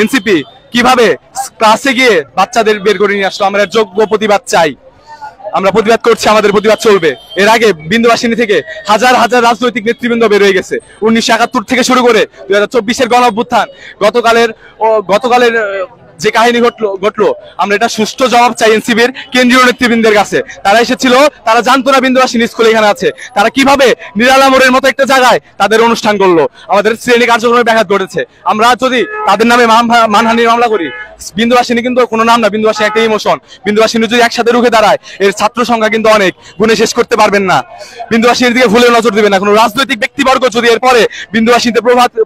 NCP কিভাবে ক্লাসে গিয়ে বাচ্চাদের বের করে নিয়ে আসলো? আমরা যোগ্য প্রতিবাদ চাই, আমরা প্রতিবাদ করছি, আমাদের প্রতিবাদ চলবে। এর আগে বিন্দুবাসিনী থেকে হাজার হাজার রাজনৈতিক নেতৃবৃন্দ বের হয়ে গেছে। 1971 থেকে শুরু করে 2024-এর গণ অভ্যুত্থান, গতকালের যে কাহিনী ঘটলো আমরা এটা সুষ্ঠু জবাব চাই এনসিপির কেন্দ্রীয় নেতৃবৃন্দের কাছে। তারা এসেছিল, তারা জানতো না বিন্দুবাসিনী স্কুল এখানে আছে, তারা কিভাবে নিরালা মোড়ের মতো একটা জায়গায় তাদের অনুষ্ঠান করলো, আমাদের শ্রেণী কার্যক্রমে ব্যাঘাত ঘটেছে। আমরা যদি তাদের নামে মানহানির মামলা করি, বিন্দুবাসিনী কিন্তু কোনো নাম না, বিন্দুবাসিনী একটা ইমোশন। বিন্দুবাসিনী যদি একসাথে রুখে দাঁড়ায়, এর ছাত্র সংখ্যা কিন্তু অনেক, গুণে শেষ করতে পারবেন না। বিন্দুবাসিনীর দিকে ভুলে নজর দিবেন না। কোনো রাজনৈতিক ব্যক্তিবর্গ যদি এরপরে বিন্দুবাসিনীতে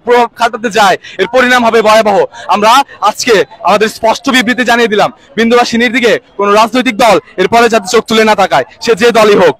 প্রভাব খাটাতে যায়, এর পরিণাম হবে ভয়াবহ। আমরা আজকে আমাদের স্পষ্ট বিবৃতি জানিয়ে দিলাম, বিন্দুবাসিনীর দিকে কোনো রাজনৈতিক দল এরপরে যাতে চোখ তুলে না তাকায়, সে যে দলই হোক।